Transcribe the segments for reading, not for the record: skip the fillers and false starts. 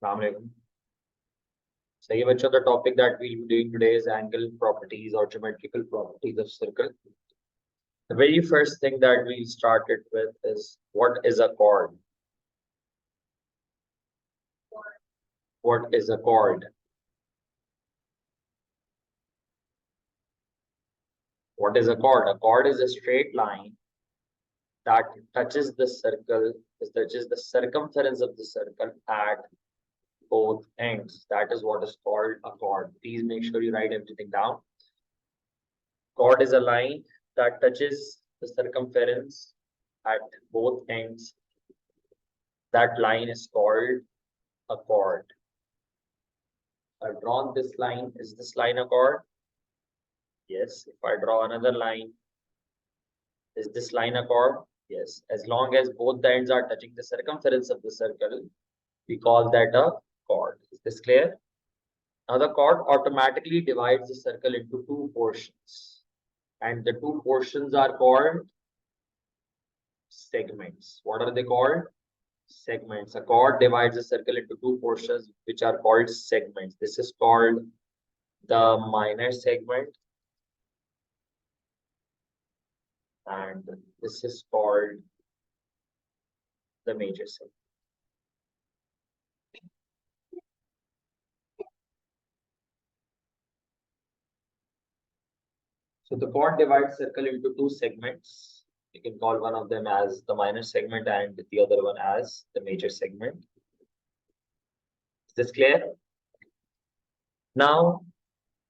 Assalamualaikum. So, bachcho, the topic that we'll be doing today is angle properties or geometrical properties of circle. The very first thing that we'll start it with is what is a chord? What is a chord? What is a chord? A chord is a straight line that touches the circle, touches the circumference of the circle at both ends. That is what is called a chord. Please make sure you write everything down. Chord is a line that touches the circumference at both ends. That line is called a chord. I've drawn this line. Is this line a chord? Yes. If I draw another line, is this line a chord? Yes. As long as both the ends are touching the circumference of the circle, we call that a chord. Is this clear? Now the chord automatically divides the circle into two portions. And the two portions are called segments. What are they called? Segments. A chord divides a circle into two portions, which are called segments. This is called the minor segment, and this is called the major segment. So the chord divides circle into two segments. You can call one of them as the minor segment and the other one as the major segment. Is this clear? Now,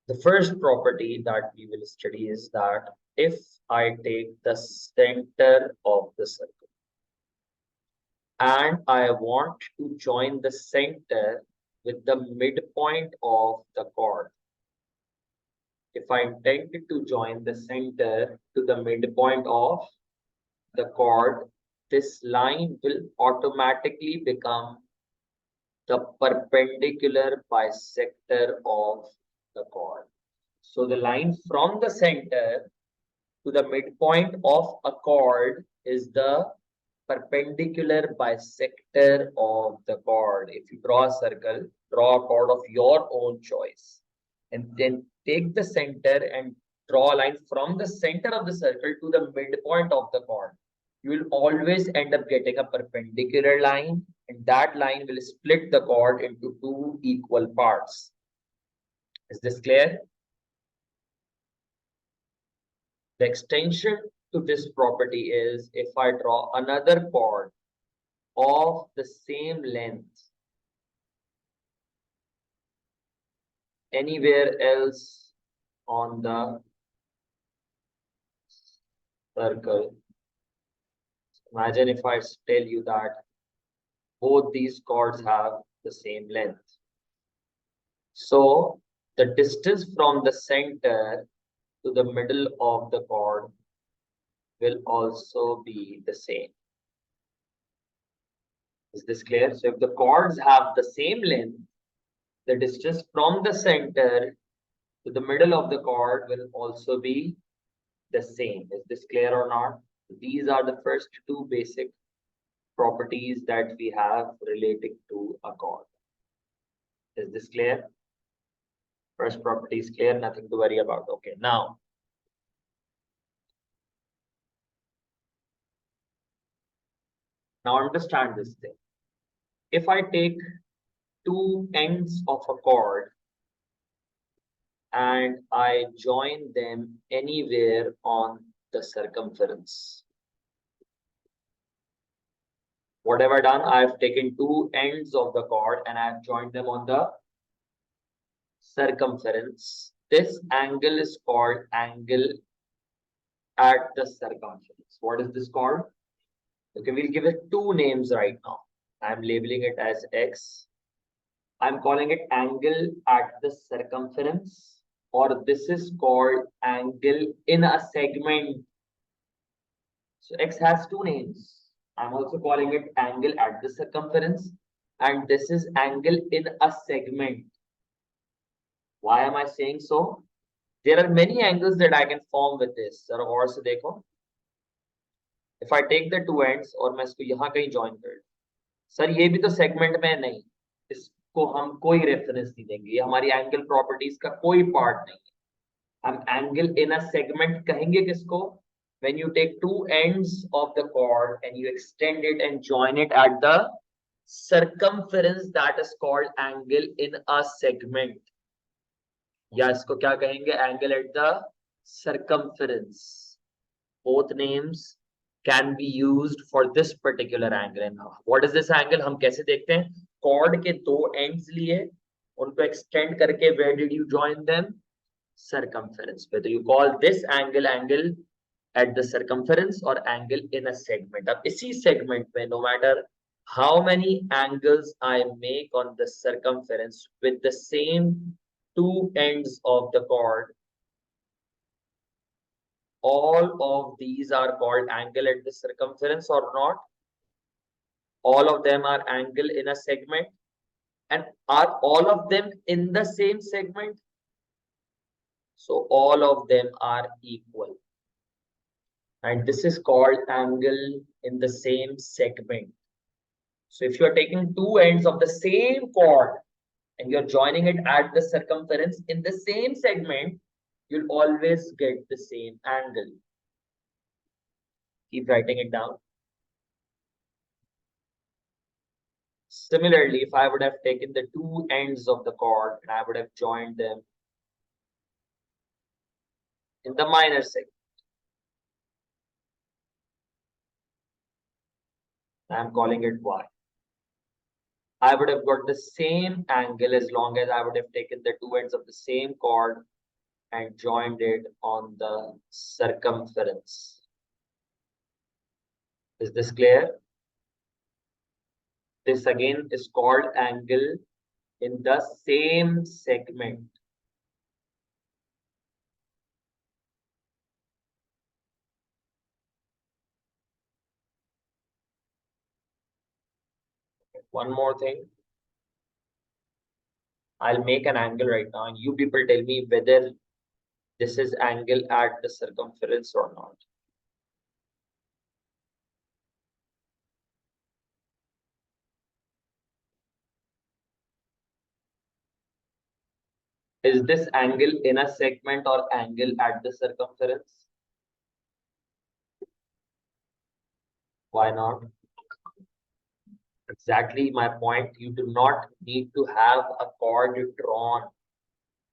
the first property that we will study is that if I take the center of the circle and I want to join the center with the midpoint of the chord, if I intend to join the center to the midpoint of the chord, this line will automatically become the perpendicular bisector of the chord. So the line from the center to the midpoint of a chord is the perpendicular bisector of the chord. If you draw a circle, draw a chord of your own choice, and then take the center and draw a line from the center of the circle to the midpoint of the chord. You will always end up getting a perpendicular line, and that line will split the chord into two equal parts. Is this clear? The extension to this property is if I draw another chord of the same length anywhere else on the circle. Imagine if I tell you that both these chords have the same length. So the distance from the center to the middle of the chord will also be the same. Is this clear? So if the chords have the same length, the distance from the center to the middle of the chord will also be the same. Is this clear or not? These are the first two basic properties that we have relating to a chord. Is this clear? First property is clear, nothing to worry about. Okay, now understand this thing. If I take two ends of a chord and I join them anywhere on the circumference, what have I done? I've taken two ends of the chord and I've joined them on the circumference. This angle is called angle at the circumference. What is this called? Okay, we'll give it two names right now. I'm labeling it as X. I'm calling it angle at the circumference, or this is called angle in a segment. So X has two names. I'm also calling it angle at the circumference, and this is angle in a segment. Why am I saying so? There are many angles that I can form with this. जरा गौर से देखो. If I take the two ends और मैं इसको यहाँ कहीं join कर, sir ये भी तो segment में नहीं. को हम कोई रेफरेंस नहीं देंगे, ये हमारी एंगल प्रॉपर्टीज का कोई पार्ट नहीं है। हम एंगल इन अ सेगमेंट कहेंगे किसको? when you take two ends of the chord and you extend it and join it at the circumference, that is called angle in a segment, या इसको क्या कहेंगे? Angle at the circumference. Both names can be used for this particular angle. And what is this angle? हम कैसे देखते हैं? Chord के दो ends लिए, उनको extend करके where did you join them? Circumference पे. तो you call this angle angle at the circumference or angle in a segment. अब इसी segment में no matter how many angles I make on the circumference with the same two ends of the chord, all of these are called angle at the circumference or not? All of them are angle in a segment. And are all of them in the same segment? So all of them are equal. And this is called angle in the same segment. So if you are taking two ends of the same chord and you're joining it at the circumference in the same segment, you'll always get the same angle. Keep writing it down. Similarly, if I would have taken the two ends of the chord and I would have joined them in the minor segment, I'm calling it Y. I would have got the same angle as long as I would have taken the two ends of the same chord and joined it on the circumference. Is this clear? This again is called angle in the same segment. One more thing. I'll make an angle right now and you people tell me whether this is angle at the circumference or not. Is this angle in a segment or angle at the circumference? Why not? Exactly my point. You do not need to have a chord drawn.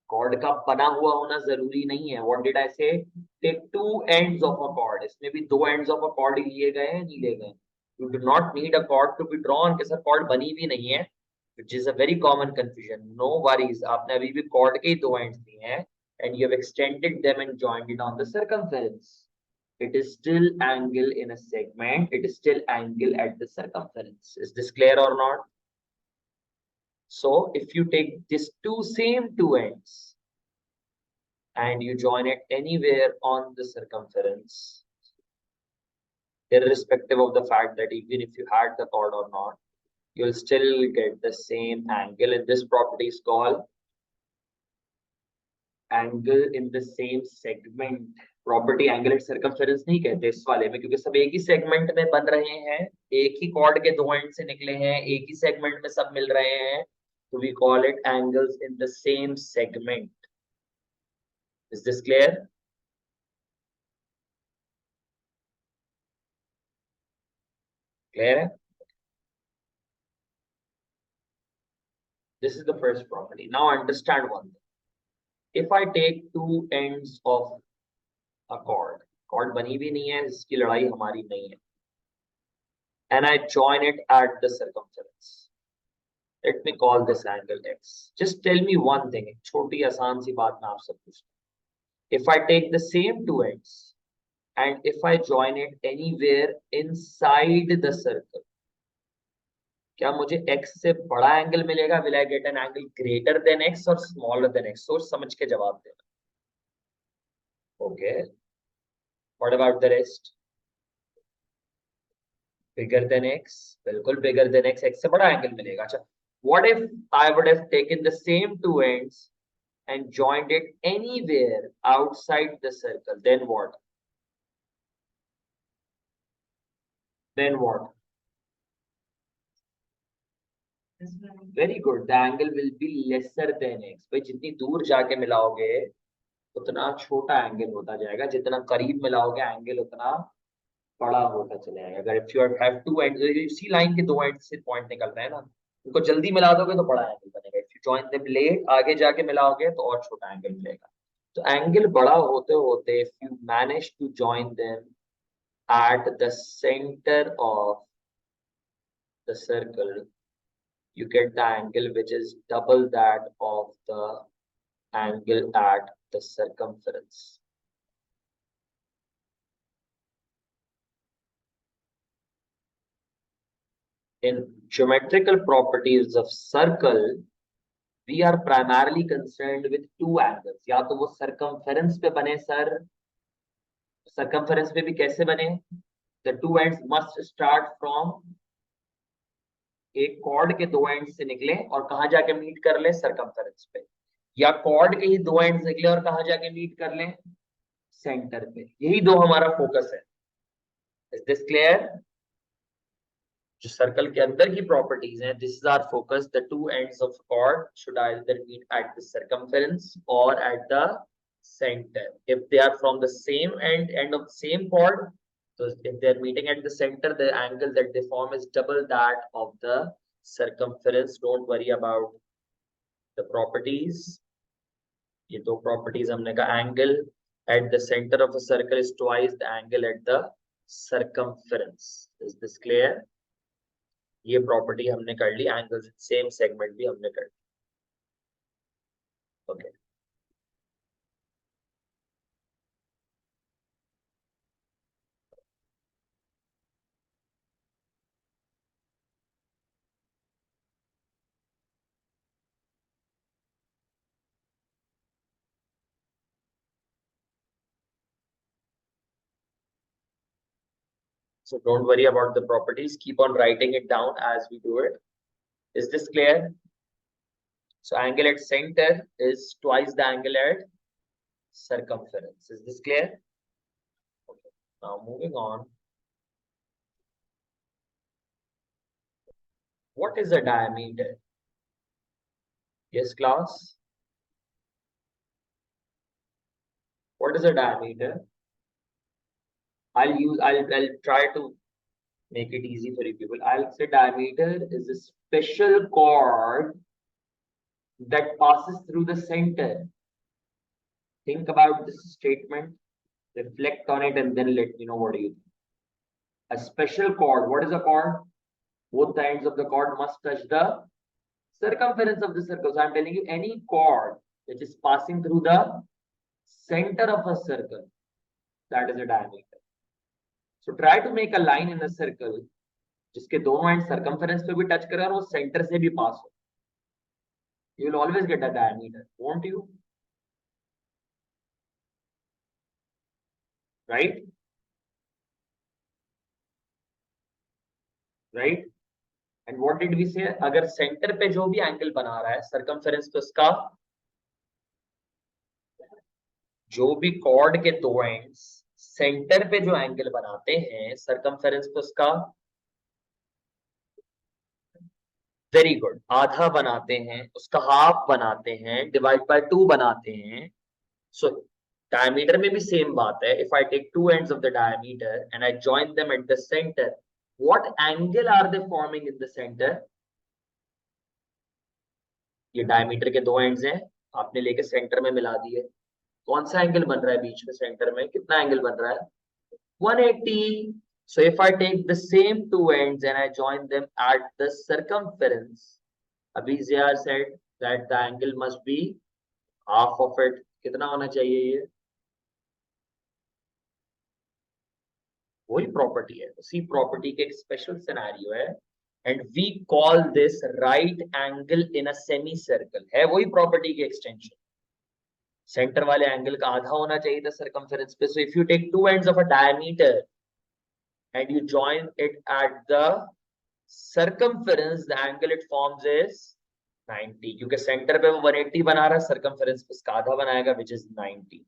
Chord का बना हुआ होना जरूरी नहीं है. What did I say? Take two ends of a chord. इसमें भी दो ends of a chord लिए गए हैं, नहीं लिए गए. You do not need a chord to be drawn. कि सर chord बनी भी नहीं है, which is a very common confusion. No worries. आपने अभी भी chord के ही दो ends लिए हैं, and you have extended them and joined it on the circumference. It is still angle in a segment. It is still angle at the circumference. Is this clear or not? So if you take these same two ends and you join it anywhere on the circumference, irrespective of the fact that even if you had the chord or not, you'll still get the same angle. And this property is called angle in the same segment. Property angle at circumference नहीं कहते इस वाले में, क्योंकि सब एक ही segment में बन रहे हैं, एक ही कॉर्ड के दो एंड से निकले हैं, एक ही सेगमेंट में सब मिल रहे हैं, तो we call it angles in the same segment. Is this clear? Clear है? This is the first property. Now understand one thing. If I take two ends of a chord, chord बनी भी नहीं है, इसकी लड़ाई हमारी नहीं है, and I join it at the circumference. Let me call this angle x. Just tell me one thing. एक छोटी आसान सी बात मैं आपसे पूछता हूँ. If I take the same two ends and if I join it anywhere inside the circle, क्या मुझे x से बड़ा एंगल मिलेगा? Will I get an angle greater than x or smaller than x? सोच समझ के जवाब देना. Okay. What about the rest? Bigger than x. बिल्कुल bigger than x. x से बड़ा एंगल मिलेगा. अच्छा. What if I would have taken the same two ends and joined it anywhere outside the circle? Then what? Then what? Very good, the angle will be lesser than x. भाई जितनी दूर जाके मिलाओगे उतना छोटा angle होता जाएगा, जितना करीब मिलाओगे एंगल उतना बड़ा होता चला जाएगा। अगर if you have two end, इसी लाइन के दो एंड से पॉइंट निकल रहे हैं ना, उनको जल्दी मिला दोगे तो बड़ा एंगल बनेगा, if you join them let आगे जाके मिलाओगे तो और छोटा एंगल मिलेगा। तो एंगल बड़ा होते होते if you manage to join them at the center of the circle, you get the angle which is double that of the angle at the circumference. In geometrical properties of circle, we are primarily concerned with two angles. या तो वो circumference पे बने sir, circumference पे भी कैसे बने? The two ends must start from, एक कॉर्ड के दो एंड से निकले और कहां जाके मीट कर ले? सर्कमफेरेंस पे। या कॉर्ड के ही दो एंड निकले और कहां जाके मीट कर ले? सेंटर पे। यही दो हमारा फोकस है। Is this clear? जो सर्कल के अंदर की प्रॉपर्टीज हैं, this is our focus. The two ends of chord should either meet at the circumference or at the center. If they are from the same end of the same chord, so if they are meeting at the center, the angle that they form is double that of the circumference. Don't worry about the properties. ये दो properties हमने कहा, angle at the center of a circle is twice the angle at the circumference. Is this clear? ये property हमने कर ली, angles in same segment भी हमने कर ली. Okay. So don't worry about the properties. Keep on writing it down as we do it. Is this clear? So angle at center is twice the angle at circumference. Is this clear? Okay. Now moving on. What is a diameter? Yes, class. What is a diameter? I'll try to make it easy for you people. I'll say diameter is a special chord that passes through the center. Think about this statement, reflect on it, and then let me know what do you think. A special chord. What is a chord? Both the ends of the chord must touch the circumference of the circle. So I'm telling you, any chord which is passing through the center of a circle, that is a diameter. So try to make a line in a circle जिसके दोनों and circumference पे भी touch करे और वो centre से भी पास हो. You will always get a diameter, won't you? Right? Right? And what did we say? अगर सेंटर पे जो भी एंगल बना रहा है सर्कमफेरेंस पे उसका, जो भी कॉर्ड के दो एंड्स सेंटर पे जो एंगल बनाते हैं सर्कमफेरेंस पे उसका, वेरी गुड, आधा बनाते हैं, उसका हाफ बनाते हैं, डिवाइड बाय 2 बनाते हैं. सो डायमीटर में भी सेम बात है. If I take two ends of the diameter and I join them at the centre, what angle are they forming in the centre? ये डायमीटर के दो एंड्स हैं, आपने लेके सेंटर में मिला दिए. कौन सा एंगल बन रहा है बीच में सेंटर में? कितना एंगल बन रहा है? 180. So if I take the same two ends and I join them at the circumference, Abhizya said that the angle must be half of it. कितना होना चाहिए ये? वही प्रॉपर्टी है, उसी प्रॉपर्टी के एक स्पेशल सिनेरियो है, and we call this right angle in a semi circle. है वही प्रॉपर्टी की एक्सटेंशन. सेंटर वाले एंगल का आधा होना चाहिए था सर्कमफेरेंस पे. So if you take two ends of a diameter and you join it at the circumference, the angle it forms is 90. क्योंकि सेंटर पे वो 180 बना रहा है, circumference पे उसका आधा बनाएगा, which is 90.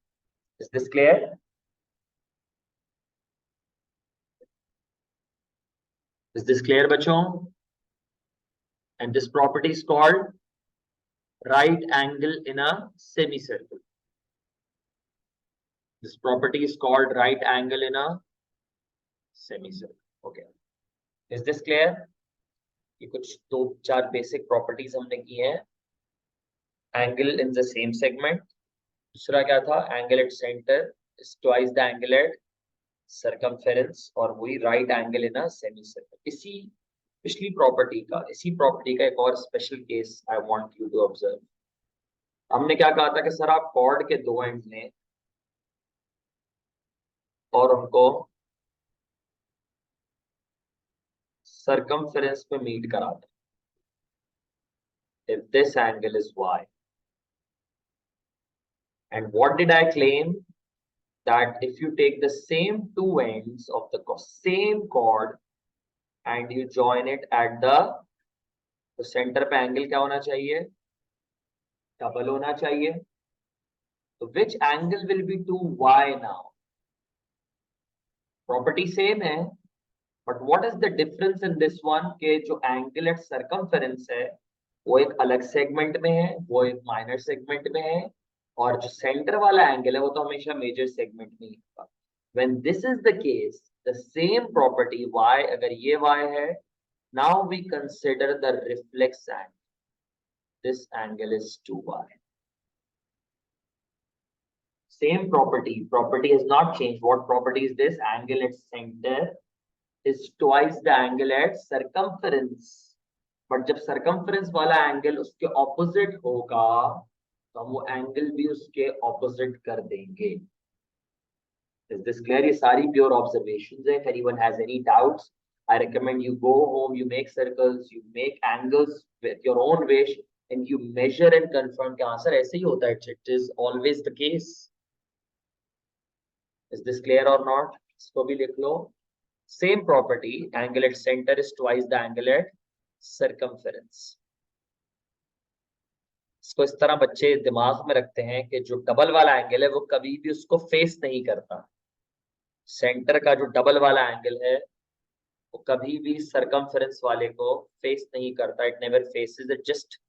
Is this clear? Is this clear बच्चों? and this property is called right angle in a semicircle. This property is called right angle in a semicircle. Okay, is this clear? ये कुछ दो चार basic properties हमने की हैं. Angle in the same segment. दूसरा क्या था? Angle at centre is twice the angle at circumference, और वही right angle in a semicircle. इसी प्रॉपर्टी का एक और special case I want you to observe. हमने क्या कहा था कि सर आप कॉर्ड के दो एंड लें और उनको circumference पे मीट कराते. If this angle is y, and what did I claim? That if you take the same two ends of the same chord and you join it at the center पे angle क्या होना चाहिए? Double होना चाहिए. So which angle will be to y now? Property same है, but what is the difference in this one? के जो angle at circumference है वो एक अलग सेगमेंट में है, वो एक माइनर सेगमेंट में है, और जो सेंटर वाला एंगल है वो तो हमेशा मेजर सेगमेंट में ही होगा. When this is the case, the same property y, अगर ये y है, now we consider the reflex angle. This angle is 2y. Same property has not changed. What property is this? Angle at center is twice the angle at circumference. But जब circumference वाला angle उसके opposite होगा तो हम वो angle भी उसके opposite कर देंगे. Is this clear? ये सारी प्योर ऑब्जर्वेशंस है. If anyone has any doubts, I recommend you go home, you make circles, you make angles with your own way and you measure and confirm कि answer ऐसे ही होता है. It is always the case. Is this clear or not? इसको भी लिख लो. Same property, angle at centre is twice the angle at circumference. इसको इस तरह बच्चे दिमाग में रखते हैं कि जो डबल वाला एंगल है वो कभी भी उसको फेस नहीं करता. सेंटर का जो डबल वाला एंगल है वो कभी भी सर्कमफेरेंस वाले को फेस नहीं करता. It never faces it. Just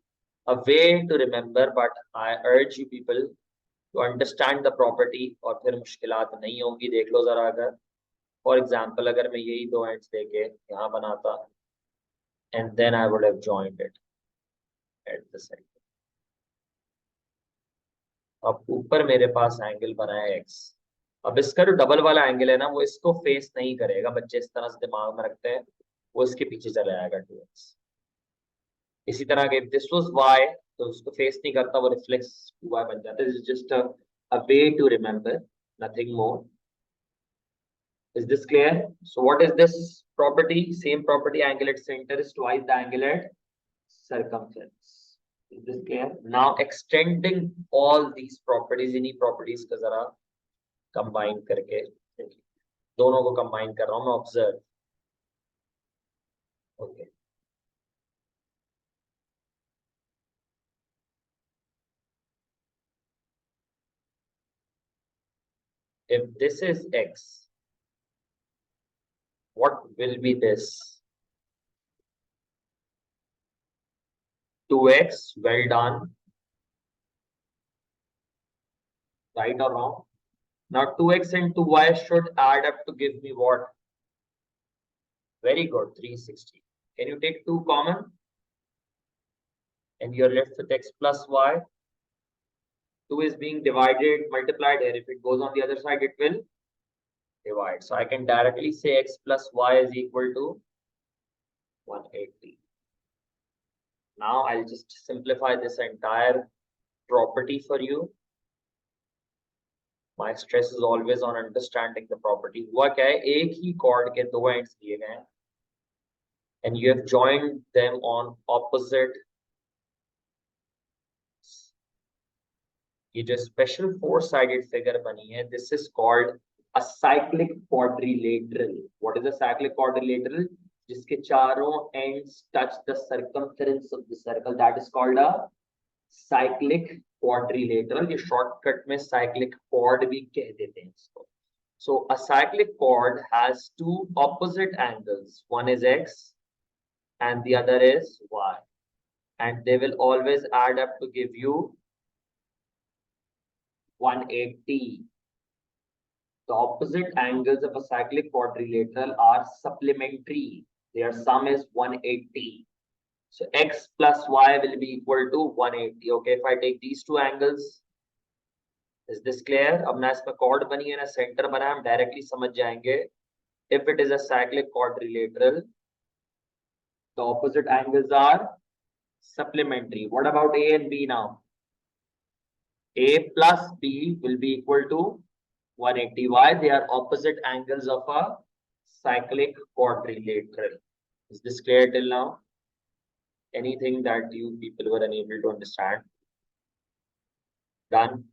a way to remember, but I urge you people to understand the property, और फिर मुश्किलात नहीं होंगी. देख लो जरा, अगर फॉर एग्जाम्पल अगर मैं यही दो एंड्स लेके यहाँ बनाता and then I would have joined it at the center. अब ऊपर मेरे पास एंगल बना है x. अब इसका जो डबल वाला एंगल है ना वो इसको फेस नहीं करेगा. बच्चे इस तरह से दिमाग में रखते हैं, वो इसके पीछे चला जाएगा 2x. इसी तरह के दिस वाज y तो उसको फेस नहीं करता, वो रिफ्लेक्स 2y बन जाता है. This is just a way to remember, nothing more. Is this clear? So what is this property? Same property, angle at center is twice the angle at circumference. Is this clear? Now extending all these properties, इन्हीं properties का जरा combine करके, दोनों को combine कर रहा हूँ मैं. Observe. Okay. If this is x, what will be this? 2x. Well done. Right or wrong? Now 2x and 2y should add up to give me what? Very good, 360. Can you take 2 common? And you're left with x plus y. 2 is being divided, multiplied here. If it goes on the other side, it will divide. So I can directly say x plus y is equal to 180. Now I'll just simplify this entire property for you. My stress is always on understanding the property. हुआ क्या है? एक ही chord के दो ends दिए गए हैं, and you have joined them on opposite. ये जो special four-sided figure बनी है, this is called a cyclic quadrilateral. What is a cyclic quadrilateral? जिसके चारों ends touch the circumference of the circle. That is called a cyclic quadrilateral. ये shortcut में cyclic chord भी कह देते हैं इसको. So a cyclic chord has two opposite angles. One is x and the other is y. and they will always add up to give you 180. The opposite angles of a cyclic quadrilateral are supplementary. Their sum is 180. So x plus y will be equal to 180. Okay, if I take these two angles, is this clear? अब ना इसमें chord बनी है ना center बना है, हम directly समझ जाएंगे. If it is a cyclic quadrilateral, the opposite angles are supplementary. What about A and B now? A plus B will be equal to 180. Why? They are opposite angles of a cyclic quadrilateral. Is this clear till now? Anything that you people were unable to understand? Done?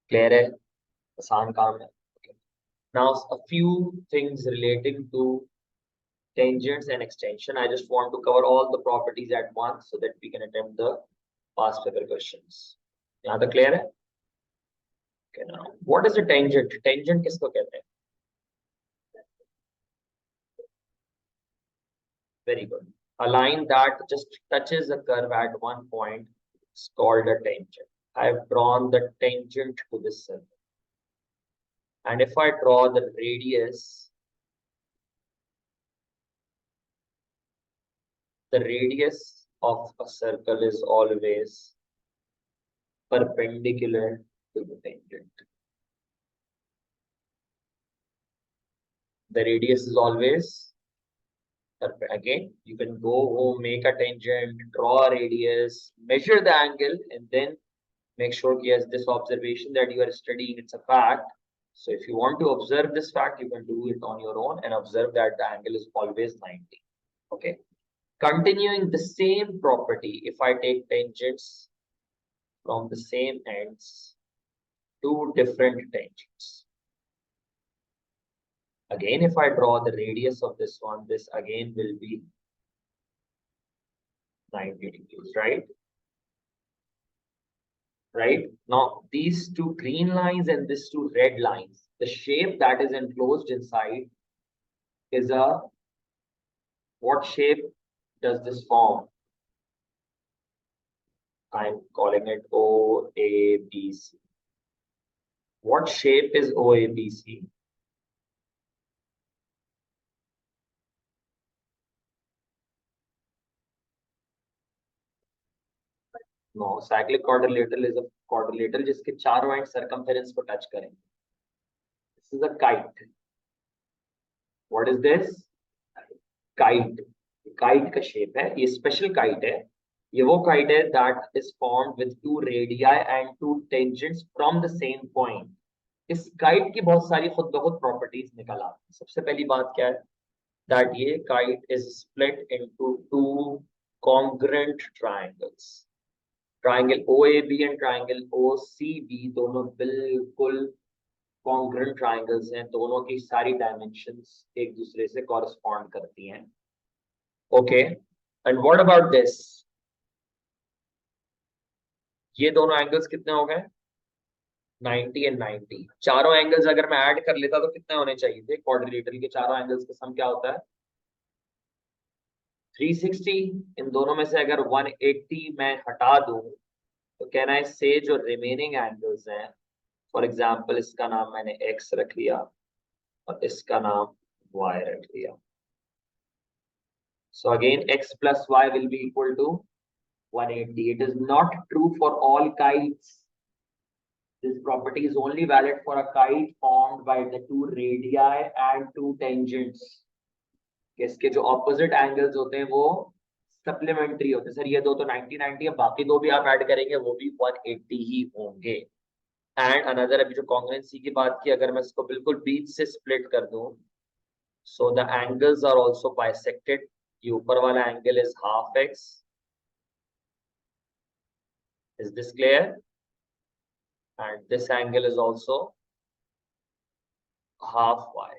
Clear है? आसान काम है. Okay. Now a few things relating to tangents and extension. I just want to cover all the properties at once so that we can attempt the past paper questions. यहाँ तक clear है? Okay, now what is a tangent? Tangent किसको कहते हैं? Very good. A line that just touches a curve at one point is called a tangent. I have drawn the tangent to this circle. And if I draw the radius of a circle is always perpendicular to the tangent. The radius is always again, you can go home, make a tangent, draw a radius, measure the angle, and then make sure yes, this observation that you are studying, it's a fact. So if you want to observe this fact, you can do it on your own and observe that the angle is always 90. Okay. Continuing the same property, if I take tangents from the same ends, two different tangents. Again, if I draw the radius of this one, this again will be 90 degrees, right? Right? Now, these two green lines and these two red lines, the shape that is enclosed inside is a, what shape does this form? I'm calling it OABC. What shape is OABC? No, cyclic quadrilateral is a quadrilateral जिसके चारों and circumference को touch करेंगे. This is a kite. What is this? Kite. Kite का shape है. ये special kite है. ये वो kite है that is formed with two radii and two tangents from the same point. इस kite की बहुत सारी खुद ब खुद properties निकल आती हैं. सबसे पहली बात क्या है? That ये kite is split into two congruent triangles. Triangle OAB and triangle OCB दोनों बिल्कुल कॉन्ग्रुएंट ट्राइंगल्स हैं. दोनों की सारी डायमेंशंस एक दूसरे से कॉरेस्पॉन्ड करती हैं. Okay, and what about this? ये दोनों एंगल्स कितने हो गए? 90 एंड 90. चारों एंगल्स अगर मैं ऐड कर लेता तो कितने होने चाहिए थे? क्वाड्रिलेटरल के चारों एंगल्स का सम क्या होता है? 360. इन दोनों में से अगर 180 मैं हटा दूं तो कैन आई से जो रिमेनिंग एंगल्स हैं, फॉर एग्जाम्पल इसका नाम मैंने x रख लिया और इसका नाम y रख लिया. So again x plus y will be equal to 180. It is not true for all kites. This property is only valid for a kite formed by the two radii and two tangents. इसके जो opposite angles होते हैं वो supplementary होते हैं. Sir ये दो तो 90-90 है, बाकी दो भी आप ऐड करेंगे वो भी 180 ही होंगे. एंड अनदर, अभी जो कॉन्ग्रुएंसी की बात की, अगर मैं इसको बिल्कुल बीच से स्प्लिट कर दूं, so the angles are also bisected. ये ऊपर वाला angle is half x. Is this clear? And this angle is also half y.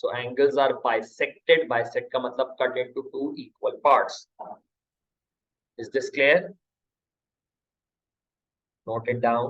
So angles are bisected. Bisect का मतलब cut into two equal parts. Is this clear? Note it down.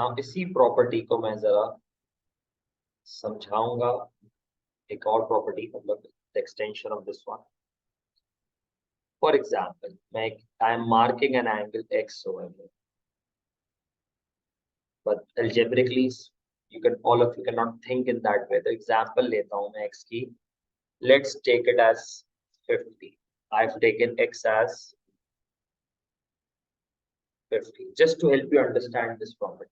Now इसी property को मैं जरा समझाऊंगा, एक और property, मतलब extension of this one. For example, I am marking an angle x over here, but algebraically you can, all of you cannot think in that way. The example लेता हूँ मैं x की. Let's take it as 50. I've taken x as 50 just to help you understand this property.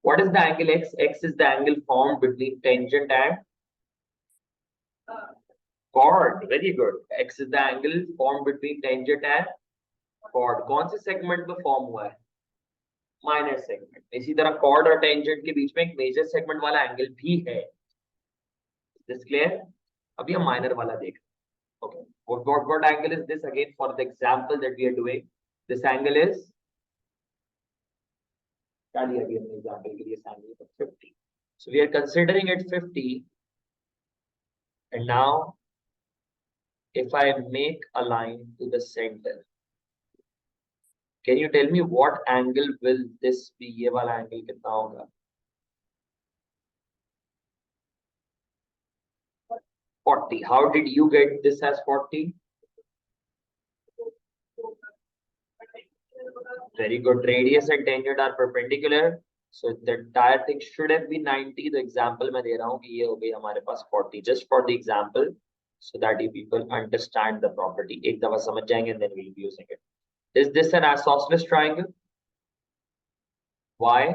What is the angle x? X is the angle formed between tangent and chord. Very good. X is the angle formed between tangent and chord. कौन से segment में form हुआ है? Minor segment. इसी तरह chord और tangent के बीच में एक major segment वाला angle भी है. Is this clear? अभी हम minor वाला देख. Okay. What angle is this again for the example that we are doing? This angle is, क्या लिया अभी हमने example के लिए इस angle को 50. So we are considering it 50, and now if I make a line to the center, can you tell me what angle will this be? ये वाला angle कितना होगा? 40. How did you get this as 40? Very good. Radius and tangent are perpendicular, so the entire thing should have been 90. The example मैं दे रहा हूँ कि ये हो गई हमारे पास 40, just for the example, so that you people understand the property. एक दफा समझ जाएंगे, and then we'll be using it. Is this an isosceles triangle? Why?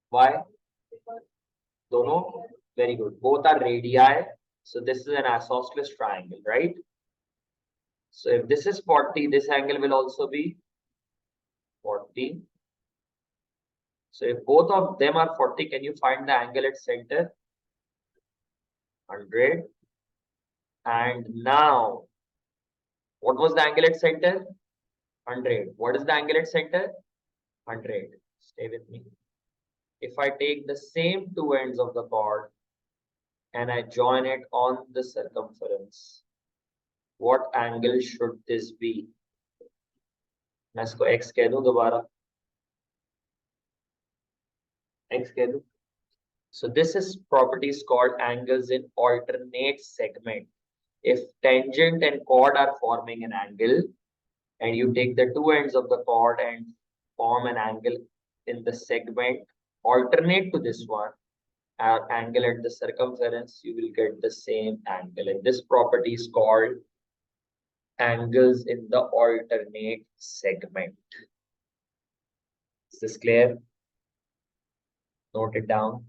Why? दोनों? Very good. Both are radii, so this is an isosceles triangle, right? So if this is 40, this angle will also be 40. So if both of them are 40, can you find the angle at center? 100. And now, what was the angle at center? 100. What is the angle at center? 100. Stay with me. If I take the same two ends of the chord and I join it on the circumference, what angle should this be? मैं इसको x कह दूं दोबारा. X कह दूं. So this is properties called angles in alternate segment. If tangent and chord are forming an angle, and you take the two ends of the chord and form an angle in the segment alternate to this one, angle at the circumference, you will get the same angle. And this property is called angles in the alternate segment. Is this clear? Note it down.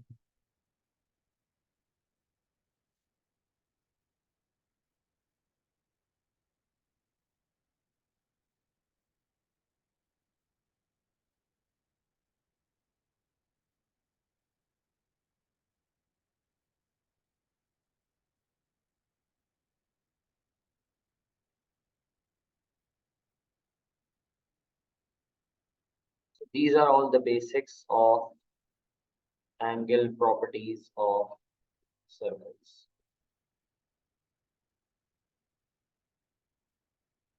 So these are all the basics of angle properties of circles.